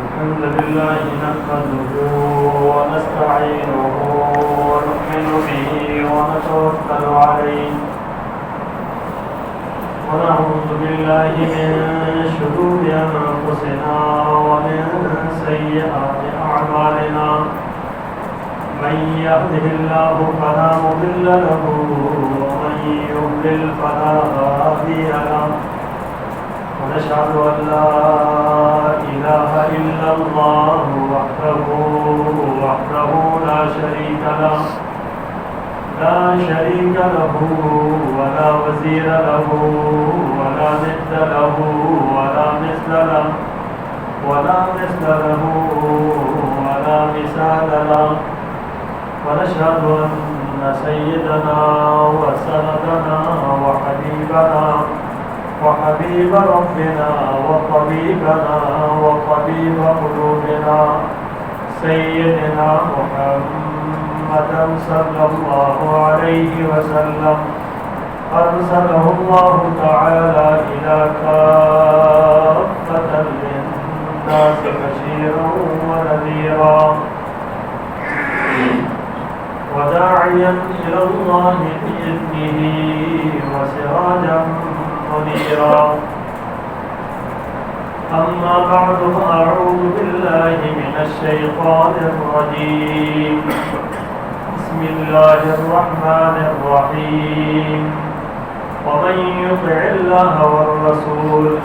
الحمد لله نحمده ونستعينه ونؤمن به ونتوكل عليه ونعوذ بالله من شرور أنفسنا ومن سيئات أعمالنا من يهده الله فلا مضل له ومن يضلل فلا هادي له ونشهد أن لا إله إلا الله وحده لا شريك له ولا وزير له ولا ند له ولا مثل له ولا مثال له ونشهد أن سيدنا وسندنا وحبيب ربنا وطبيبنا وطبيب قلوبنا سيدنا محمدا صلى الله عليه وسلم أرسله الله تعالى إلى كافة للناس بشيرا ونذيرا وداعيا إلى الله بإذنه وسراجا منيرا أما بعد فأعوذ بالله من الشيطان الرجيم بسم الله الرحمن الرحيم ومن يطع الله والرسول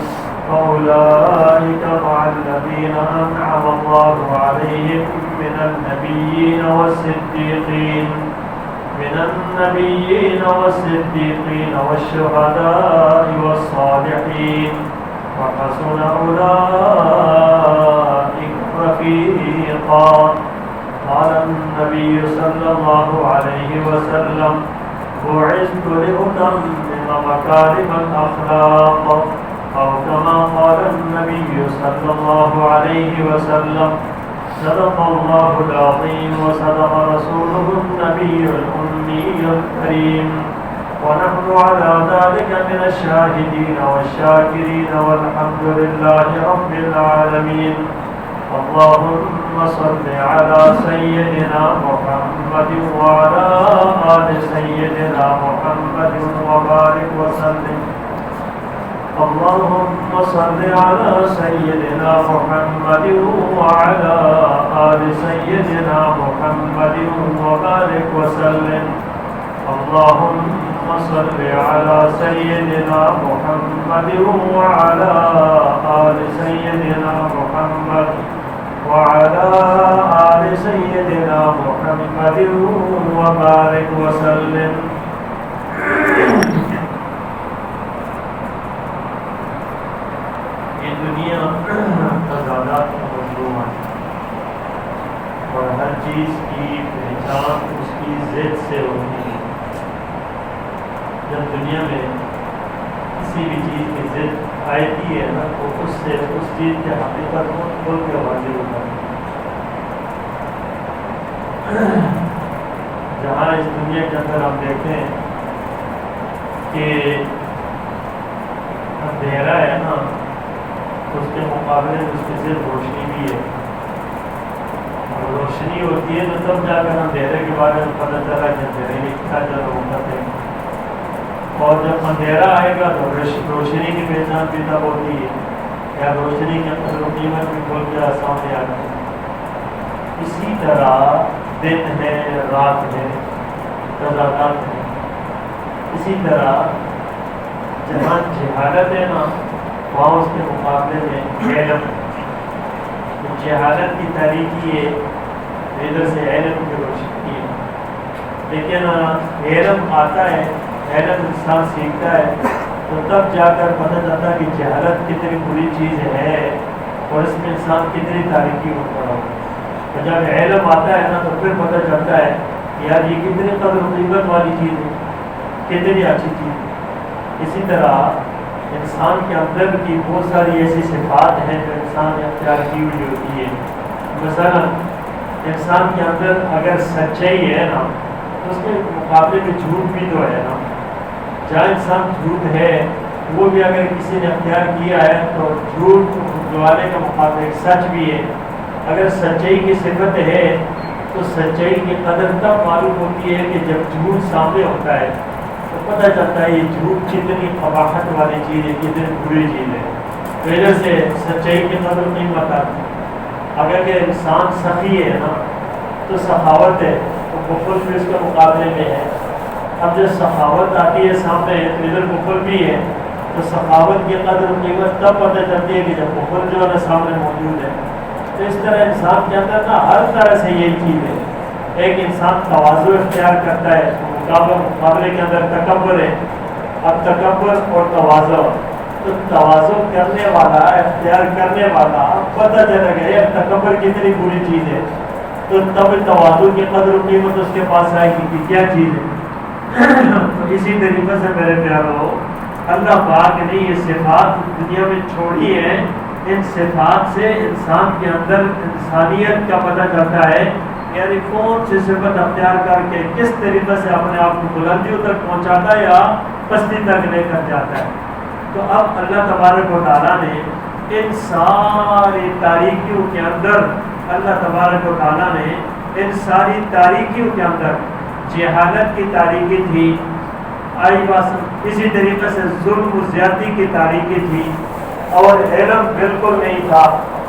فأولئك مع الذين أنعم الله عليهم من النبيين والصديقين والشهداء والصالحين وحسن أولئك رفيقا قال النبي صلى الله عليه وسلم بعثت لأتمم مكارم الأخلاق أو كما قال النبي صلى الله عليه وسلم صدق الله العظيم وصدق رسوله النبي الأمي الكريم ونحن على ذلك من الشاهدين والشاكرين والحمد لله رب العالمين اللهم صل على سيدنا محمد وعلى آل سيدنا محمد وبارك وسلم اللهم صل على سيدنا محمد وعلى آل سيدنا محمد وبارك وسلم اللهم صل على سيدنا محمد وعلى آل سيدنا محمد وعلى آل سيدنا محمد وبارك وسلم دنیا تضادات کا مظلوم ہے اور ہر چیز کی پہچان اس کی ضد سے ہوتی ہے جب دنیا میں کسی بھی چیز کی ضد آتی ہے نا تو اس سے اس چیز کے حقیقت کو کھول کے واضح ہوتا ہے جہاں اس دنیا کے اندر ہم دیکھیں کہ اندھیرا ہے نا اس کے مقابلے میں اس کی صرف روشنی بھی ہے اور روشنی ہوتی ہے تو تب جا کر اندھیرے کے بارے میں پتہ چلا کہ اندھیرے میں کیا ضرورت ہے اور جب اندھیرا آئے گا تو روشنی کی پہچان بھی تب ہوتی ہے یا روشنی کے اندر قیمت بھی کھول کے سامنے آ جائے اسی طرح دن ہے رات ہے تضادات ہے اسی طرح جہاں جہالت ہے نا وہاں اس کے مقابلے میں علم جہالت کی تاریخی ہے ادھر سے علم کی روشنی ہے لیکن علم آتا ہے علم انسان سیکھتا ہے تو تب جا کر پتہ چلتا ہے کہ جہالت کتنی بری چیز ہے اور اس میں انسان کتنی تاریخی ہوتا ہے اور جب علم آتا ہے نا تو پھر پتہ چلتا ہے کہ یار یہ کتنی قدر و قیمت والی چیز ہے کتنی اچھی چیز ہے اسی طرح انسان کے اندر کی بہت ساری ایسی صفات ہیں جو انسان نے اختیار کی ہوئی ہوتی ہے مثلا انسان کے اندر اگر سچائی ہے نا تو اس کے مقابلے میں جھوٹ بھی تو ہے نا جہاں انسان جھوٹ ہے وہ بھی اگر کسی نے اختیار کیا ہے تو جھوٹ گوانے کا مقابلہ ایک سچ بھی ہے. اگر سچائی کی صفت ہے تو سچائی کی قدر تب معلوم ہوتی ہے کہ جب جھوٹ سامنے ہوتا ہے تو پتہ چلتا ہے یہ جھوٹ کتنی قباحت والی چیز ہے، کتنی بری چیز ہے. وجہ سے سچائی کی قدر قیمت آتی. اگر کہ انسان سخی ہے نا تو سخاوت ہے، تو بخل بھی اس کے مقابلے میں ہے. اب جب سخاوت آتی ہے سامنے تو ادھر بخل بھی ہے، تو سخاوت کی قدر قیمت تب پتہ چلتی ہے کہ جب بخل جو ہے سامنے موجود ہے. تو اس طرح انسان کے اندر نا ہر طرح سے یہی چیز ہے. ایک انسان تواضع اختیار کرتا ہے تو مقابلے کے اندر تکبر ہے. اب تکبر اور تواضع، تو تواضع کرنے والا اختیار کرنے والا پتہ چلا گیا تکبر کتنی بری چیز ہے، تو تب تواضع کی قدر و قیمت اس کے پاس آئے گی کہ کیا چیز ہے. تو اسی طریقے سے میرے پیارو اللہ پاک نے یہ صفات دنیا میں چھوڑی ہے. ان صفات سے انسان کے اندر انسانیت کا پتہ چلتا ہے، یعنی کون سی صفت اختیار کر کے کس طریقے سے اپنے آپ کو بلندیوں تک پہنچاتا ہے یا پستی تک لے کر جاتا ہے. تو اب اللہ تبارک و تعالیٰ نے ان ساری تاریکیوں کے اندر اللہ تبارک و تعالیٰ نے ان ساری تاریکیوں کے اندر جہالت کی تاریکی تھی، آئی بات اسی طریقے سے ظلم و زیادتی کی تاریکی تھی، اور علم بالکل نہیں تھا،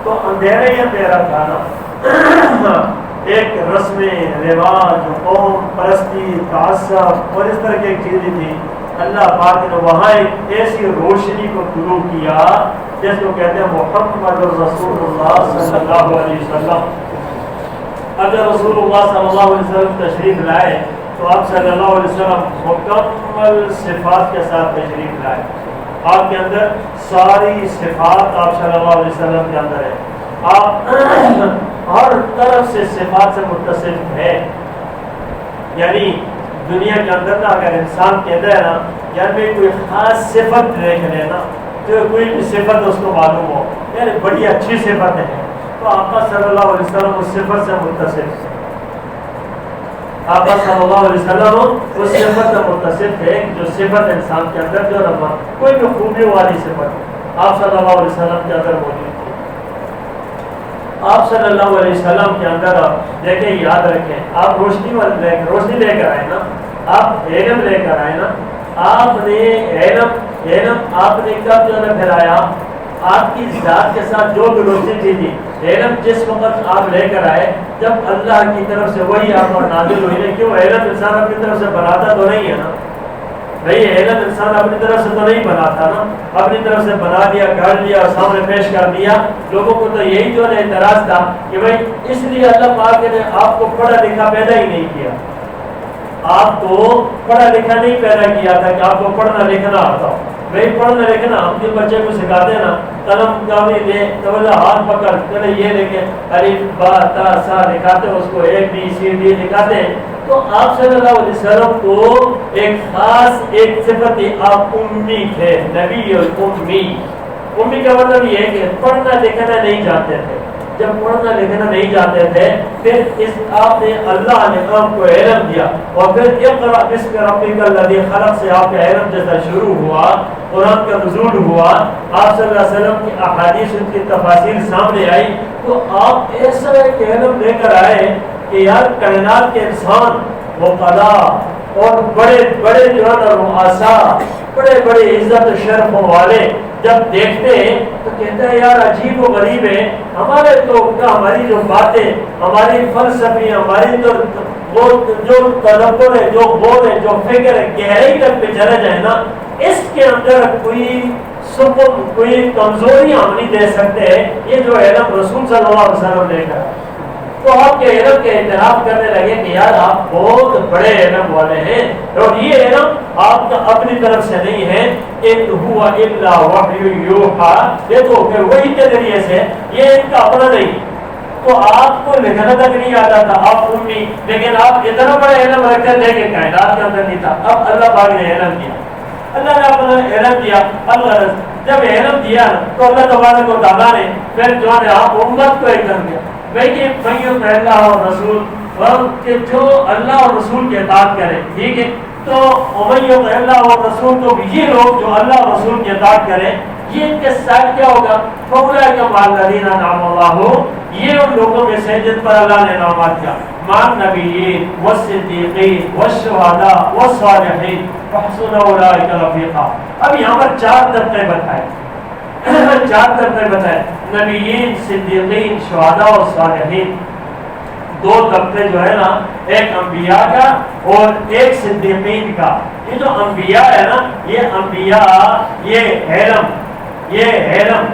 تو اندھیرے ہی اندھیرا تھا نا. ایک رسم رواج، قوم پرستی، تعصب اور اس طرح کی ایک چیزیں تھی. اللہ پاک نے وہاں ایک ایسی روشنی کو طلوع کیا جس کو کہتے ہیں محمد رسول اللہ صلی اللہ علیہ وسلم. اگر رسول اللہ صلی اللہ علیہ وسلم تشریف لائے تو آپ صلی اللہ علیہ وسلم مکمل صفات کے ساتھ تشریف لائے. آپ کے اندر ساری صفات آپ صلی اللہ علیہ وسلم کے اندر ہے. آپ ہر طرف سے صفات سے متصف ہے. یعنی دنیا کے اندر نا اگر انسان کہتا ہے نا یار میں کوئی خاص صفت دیکھ لے نا، تو کوئی بھی صفت اس کو معلوم ہو یعنی بڑی اچھی صفت ہے، تو آقا صلی اللہ علیہ وسلم اس صفت سے متصف ہے. آقا صلی اللہ علیہ وسلم اس صفت سے متصف ہے جو صفت انسان کے اندر جو رہا کوئی بھی خوبی والی صفت آپ صلی اللہ علیہ وسلم کے اندر موجود ہے. آپ صلی اللہ علیہ وسلم کے اندر دیکھیں، یاد رکھیں، آپ روشنی لے کر آئے نا، آپ علم لے کر آئے نا. آپ نے علم آپ نے کب جو ہے پھیلایا؟ آپ کی ذات کے ساتھ جو بھی روشنی تھی علم جس وقت آپ لے کر آئے جب اللہ کی طرف سے وہی آپ پر نازل ہوئی ہے. کیوں؟ علم انسان اپنی طرف سے بناتا تو نہیں ہے نا بھائی، علم انسان اپنی طرف سے تو نہیں بناتا نا، اپنی طرف سے بنا دیا، گھڑ لیا اور سامنے پیش کر دیا. لوگوں کو تو یہی جو ہے اعتراض تھا کہ بھائی اس لیے اللہ پاک نے آپ کو پڑھا لکھا پیدا ہی نہیں کیا. آپ کو پڑھا لکھا نہیں پیدا کیا تھا کہ آپ کو پڑھنا لکھنا آتا ہو. بھائی پڑھنا لکھنا ہم جو بچے کو سکھاتے ہیں نا، قلم کاغذ لے تو ہاتھ پکڑ چلے یہ لکھے الف با تا سا لکھاتے اس کو اے بی سی ڈی لکھاتے ہیں. تو آپ صلی اللہ علیہ وسلم کو ایک خاص ایک صفت تھی، آپ امی تھے، نبی الامی. امی کا مطلب یہ ہے کہ پڑھنا لکھنا نہیں جانتے تھے. جب پڑھنا لکھنا نہیں جانتے تھے پھر آپ نے اللہ نے آپ کو علم دیا، اور پھر اقرأ باسم ربک الذی خلق سے آپ کا علم جیسا شروع ہوا، قرآن کا نزول ہوا، آپ صلی اللہ علیہ وسلم کی احادیث ان کی تفاصیل سامنے آئی. تو آپ ایسا ایک علم لے کر آئے کہ یار کائنات کے انسان وہ قضا اور بڑے بڑے جو ہے نا رؤساء، بڑے بڑے عزت و شرف والے جب دیکھتے ہیں تو کہتے ہیں یار عجیب و غریب ہے، ہمارے تو ہماری جو باتیں، ہماری فلسفی، ہماری تو وہ جو تدبر ہے، جو بول ہے، جو فکر ہے، گہرائی تک پہ چلا جائے نا، اس کے اندر کوئی سکون، کوئی کمزوری ہم نہیں دے سکتے. یہ جو علم رسول صلی اللہ علیہ وسلم لے کر تو آپ کے علم کے اعتراف کرنے لگے کہ یار آپ بہت بڑے علم والے ہیں، اور یہ علم آپ کا اپنی طرف سے نہیں ہے. ان هو الا وحی یوحی، یہ تو کہ وہی کے ذریعے سے، یہ ان کا اپنا نہیں. تو آپ کو لکھنا تک نہیں آتا تھا، آپ امی، لیکن آپ اتنا بڑا علم رکھتے تھے کہ کائنات کے اندر نہیں تھا. اب اللہ پاک نے علم دیا، اللہ نے اپنا علم دیا. اللہ جب علم دیا تو اللہ تبارک و تعالیٰ نے پھر جو ہے آپ امت کو ایک کر دیا بھائی اللہ اور رسول، اور کہ جو اللہ اور رسول کی اطاعت کرے. ٹھیک ہے، تو ومن یطع اللہ والرسول، تو یہ لوگ جو اللہ اور رسول کی اطاعت کریں، یہ ان کے ساتھ کیا ہوگا؟ فاولئک مع الذین انعم اللہ، یہ ان لوگوں میں سے جن پر اللہ نے انعامات کیا، مع النبیین والصدیقین والشہداء والصالحین وحسن اولئک رفیقا۔ اب یہاں پر 4 طبقے بتائے، 4 طبقے بتائے، نبیین، صدیقین، شہداء اور صالحین۔ 2 طبقے جو ہے نا، ایک انبیاء کا اور ایک صدیقین کا۔ یہ جو انبیاء ہے نا، یہ انبیاء یہ علم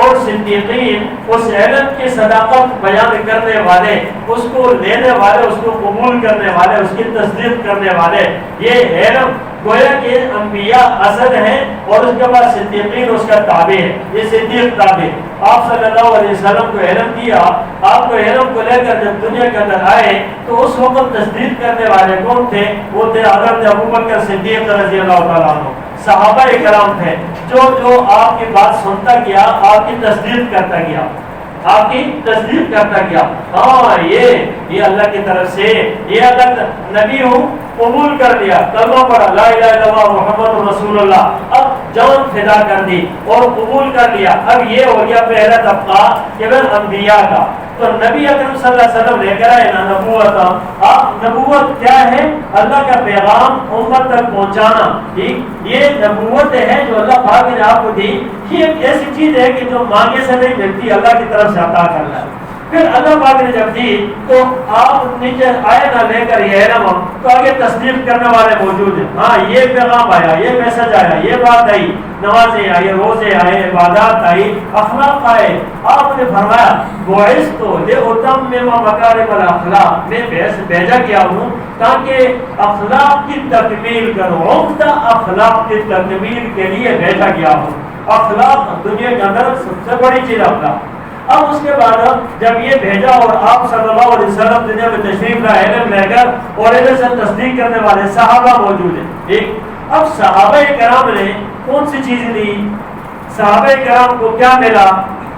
اور صدیقین اس علم کی صداقت بیان کرنے والے، اس کو لینے والے، اس کو قبول کرنے والے، اس کی تصدیق کرنے والے، یہ علم گویا کہ انبیاء اصل ہیں اور اس کے بعد صدیقین اس کا تابع ہے، یہ صدیق تابع۔ آپ صلی اللہ علیہ وسلم کو علم دیا، آپ کو علم کو لے کر جب دنیا کے اندر آئے تو اس وقت تصدیق کرنے والے کون تھے؟ وہ تھے حضرت ابوبکر صدیق رضی اللہ تعالیٰ عنہ، صحابہ کرام تھے، جو آپ کی بات سنتا گیا، آپ کی تصدیق کرتا گیا، آپ کی تصدیق کرتا گیا، ہاں یہ اللہ کی طرف سے، یہ اللہ نبی ہوں، قبول کر لیا، کلمہ پڑھا لا الہ الا اللہ محمد رسول اللہ، اب جان فدا کر دی اور قبول کر لیا۔ اب یہ ہو گیا پہلا طبقہ کہ انبیاء کا۔ تو نبی اکرم صلی اللہ علیہ وسلم لے کر آئے نا نبوت۔ نبوت کیا ہے؟ اللہ کا پیغام امت تک پہنچانا، ٹھیک؟ یہ نبوت ہے جو اللہ پاک نے آپ کو دی۔ یہ ایک ایسی چیز ہے کہ جو مانگے سے نہیں ملتی، اللہ کی طرف سے عطا کرنا ہے۔ پھر اللہ پاک نے جب دی تو آپ نیچے آئے نہ لے کر یہ علم، تو آگے تصدیق کرنے والے موجود ہیں، ہاں یہ پیغام آیا، یہ میسج آیا، یہ بات آئی، نمازیں آئی، روزے آئے، عبادات آئی، اخلاق آئے۔ آپ نے فرمایا بعثت لأتمم مکارم الاخلاق، میں بھیجا گیا ہوں تاکہ اخلاق کی تکمیل کروں، عمدہ اخلاق کی تکمیل کے لیے بھیجا گیا ہوں۔ اخلاق دنیا کے اندر سب سے بڑی چیز اخلاق۔ اب اس کے بعد جب یہ بھیجا اور آپ صلی اللہ علیہ وسلم دنیا میں تشریف لائے علم لے کر، اور علم سے تصدیق کرنے والے صحابہ موجود ہیں، ٹھیک؟ اب صحابہ کرام نے کون سی چیزیں دی؟ صحابہ کرام کو کیا ملا؟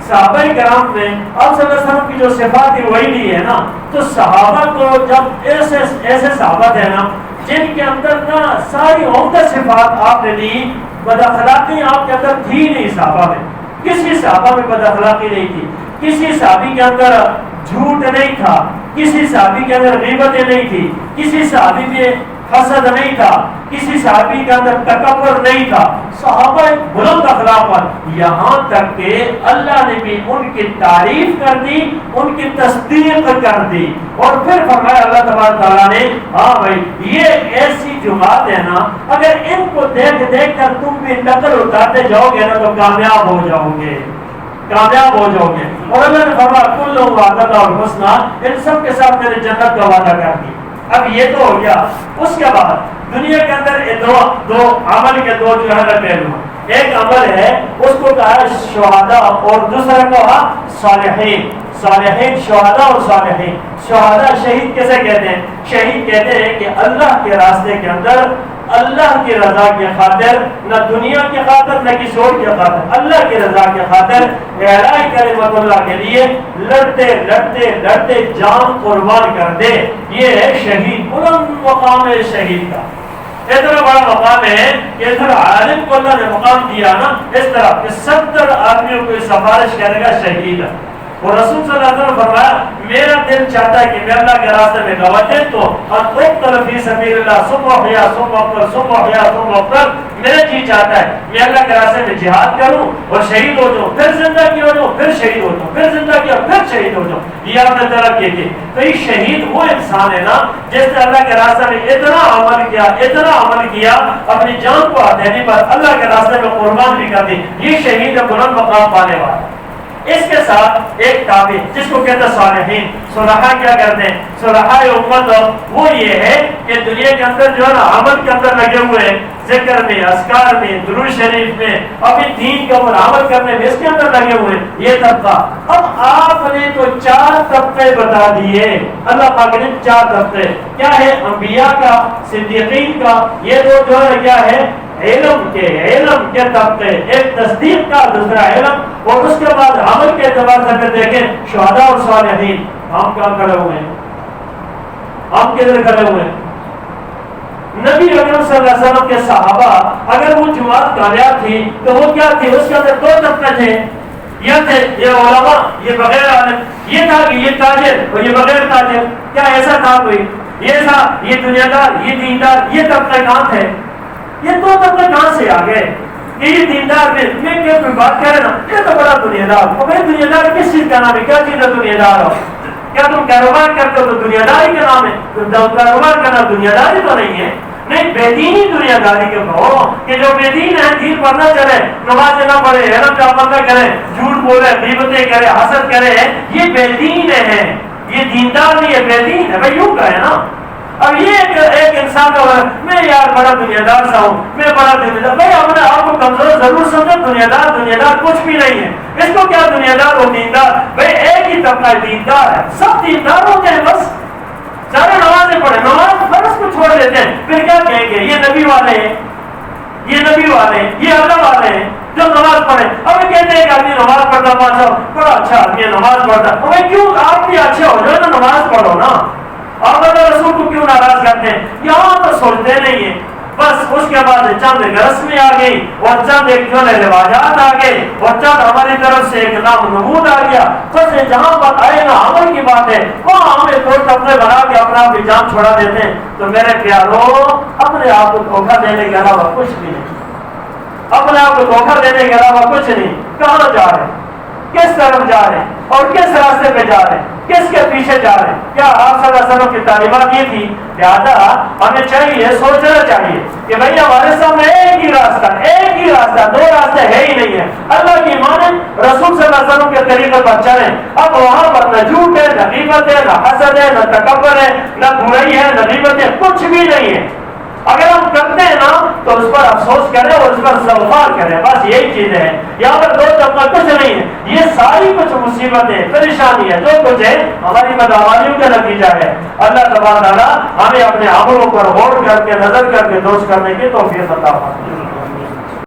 صحابہ کرام نے آپ صلی اللہ علیہ وسلم کی جو صفات تھی وہی دی ہے نا۔ تو صحابہ کو جب ایسے صحابہ تھے نا جن کے اندر نا ساری عمدہ صفات آپ نے دی، بد اخلاقی آپ کے اندر تھی نہیں، صحابہ میں کسی صحابہ میں بد اخلاقی نہیں تھی، کسی صحابی کے اندر جھوٹ نہیں تھا، کسی صحابی کے اندر غیبتیں نہیں تھی، کسی صحابی میں حسد نہیں تھا، کسی صحابی کے اندر تکبر نہیں تھا، صحابہ بلند اخلاق پر، یہاں تک کہ اللہ نے بھی ان کی تعریف کر دی، ان کی تصدیق کر دی، اور پھر فرمایا اللہ تبارک تعالیٰ نے ہاں بھائی یہ ایسی جماعت ہے نا، اگر ان کو دیکھ دیکھ کر تم بھی نقل اتارتے جاؤ گے نا تو کامیاب ہو جاؤ گے، کامیاب ہو جاؤ گے۔ اور اللہ نے فرمایا کل وعد اللہ الحسنی، ان سب کے ساتھ میں نے جنت کا وعدہ کر دی۔ اب یہ تو ہو گیا۔ اس کے بعد دنیا کے اندر دو عمل کے دو جو ہے پہلو، ایک عمل ہے اس کو کہا شہداء اور دوسرا کہا صالحین۔ صالحین شہداء اور صالحین، شہداء شہید کیسے کہتے ہیں؟ شہید کہتے ہیں کہ اللہ کے راستے کے اندر اللہ کی رضا کی خاطر، نہ دنیا کی خاطر نہ کسی اور کی خاطر، اللہ کی رضا کی خاطر اعلاء کلمت اللہ کے لیے لڑتے لڑتے لڑتے جان قربان کر دے، یہ ہے شہید۔ بلند مقام ہے شہید کا، اتنا بڑا مقام ہے کہ ادھر عالم کو اللہ نے مقام دیا نا، اس طرح کہ 70 آدمیوں کو سفارش کرے گا شہید۔ اور رسول صلی اللہ علیہ وسلم فرمایا میرا دل چاہتا ہے کہ میں اللہ کے راستے میں گواہ تو اقتل فی سبیل اللہ ثم احیا ثم اقتل ثم احیا ثم اقتل، میرا جی چاہتا ہے میں اللہ کے راستے میں جہاد کروں اور شہید ہو جاؤں، پھر زندہ کی ہو جاؤں، پھر شہید ہو جاؤں، پھر زندہ کیا پھر شہید ہو جاؤں، یہ آپ نے طلب کی تھی۔ تو یہ شہید وہ انسان ہے نا جس نے اللہ کے راستے میں اتنا عمل کیا اپنی جان کو دینے پر اللہ کے راستے میں قربان بھی کر دی، یہ شہید بلند مقام پانے والا۔ اس کے ساتھ ایک تابع جس کو کہتے ہیں صالحین۔ صلحاء کیا کرتے ہیں؟ صلحاء امت وہ یہ ہے کہ دنیا کے اندر جو ہے نا عمل کے اندر لگے ہوئے ہیں، ذکر میں، اذکار میں، درود شریف میں، اپنے دین کے اوپر عمل کرنے میں، اس کے اندر لگے ہوئے یہ طبقہ۔ اب آپ نے تو 4 طبقے بتا دیے، اللہ پاک نے 4 طبقے، کیا ہے؟ انبیاء کا، صدیقین کا، یہ دو جو ہے کیا ہے؟ علم کے طبقے، ایک تصدیق کا دوسرا علم، اور اس کے بعد عمل کے اعتبار سے پھر دیکھیں شہداء اور صالحین۔ ہم کہاں کھڑے ہوئے ہیں؟ ہم کدھر کھڑے ہوئے ہیں؟ نبی اکرم صلی اللہ علیہ وسلم کے صحابہ اگر وہ جماعت کامیاب تھی تو وہ کیا تھی؟ اس کے اندر دو طبقے تھے، یہ تھے یہ علماء، یہ بغیر عالم، یہ تھا کہ یہ تاجر اور یہ بغیر تاجر. کیا ایسا تھا کوئی؟ یہ تھا یہ دنیا دار یہ دیندار، یہ طبقے کہاں تھے؟ یہ دو طبقے کہاں سے آ گئے؟ یہ دیندار میں کیا کوئی بات کرے نا، یہ تو بڑا دنیا دار. بھائی دنیا دار کس چیز کا نام ہے؟ کیا چیز ہے دنیا دار؟ ہو کیا تم کاروبار کرتے ہو تو دنیا داری کا نام ہے؟ کاروبار کرنا دنیا داری تو نہیں ہے. نہیں، بے دینی دنیا داری کے کہو کہ جو بے دین ہے، دین پر نہ چلے، نماز نہ پڑھے، علم کا عمل نہ کرے، جھوٹ بولے، غیبتیں کرے، حسد کرے، یہ بے دین ہے. یہ دیندار نہیں ہے، بے دین ہے. بھائی یوں کہے نا. اب یہ ایک انسان کا میں یار بڑا دنیا دار سا ہوں، میں بڑا دنیا دار. بھائی اپنے آپ کو کمزور ضرور سمجھو، دنیا دار کچھ بھی نہیں ہے. اس کو کیا دنیا دار اور دیندار؟ بھائی ایک ہی طبقہ دیندار ہے، سب دیندار ہوتے ہیں. بس سارے نمازیں پڑھے، نماز فرض کو چھوڑ دیتے ہیں. پھر کیا کہیں گے؟ یہ نبی والے ہیں، یہ نبی والے ہیں، یہ اللہ والے ہیں جو نماز پڑھے. اب کہتے ہیں کہ آدمی نماز پڑھتا پاچھا بڑا اچھا آدمی ہے، نماز پڑھتا. اب کیوں آپ بھی اچھے ہو جو نا، نماز پڑھو نا. آپ اللہ رسول کو کیوں ناراض کرتے ہیں؟ یہاں تو سوچتے نہیں ہیں. بس اس کے بعد چند رسمیں آ گئی اور چند ایک جو رواجات آ گئے اور چند ہماری طرف سے ایک نام نمود آ گیا. بس جہاں پر آئے نا عمل کی بات ہے وہاں ہمیں دو ٹپڑے بنا کے اپنا آپ کی جان چھوڑا دیتے ہیں. تو میرے پیاروں، اپنے آپ کو دھوکہ دینے کے علاوہ کچھ بھی نہیں. اپنے آپ کو دھوکہ دینے کے علاوہ کچھ نہیں. کہاں جا رہے ہیں؟ کس طرف جا رہے ہیں اور کس راستے پہ جا رہے ہیں؟ کس کے پیچھے جا رہے ہیں؟ کیا آپ صلی اللہ علیہ وسلم کی تعلیمات یہ تھی؟ لہٰذا ہمیں چاہیے، سوچنا چاہیے کہ بھائی ہمارے سامنے ایک ہی راستہ، دو راستے ہے ہی نہیں ہے. اللہ کی مانیں، رسول صلی اللہ علیہ وسلم کے طریقے پر چلیں. اب وہاں پر نہ جھوٹ ہے، نہ غیبت ہے، نہ حسد ہے، نہ تکبر ہے، نہ برائی ہے، نہ غیبت ہے، کچھ بھی نہیں ہے. اگر ہم کرتے ہیں نا تو اس پر افسوس کریں اور اس پر استغفار کریں. بس یہی چیز ہے. یہاں پر دو طبقہ کچھ نہیں ہے. یہ ساری کچھ مصیبتیں، پریشانی ہے، جو کچھ ہے ہماری بدعمالیوں کا نتیجہ ہے. اللہ تبارک و تعالیٰ ہمیں اپنے عملوں پر غور کر کے، نظر کر کے درست کرنے کی توفیق عطا فرمائے.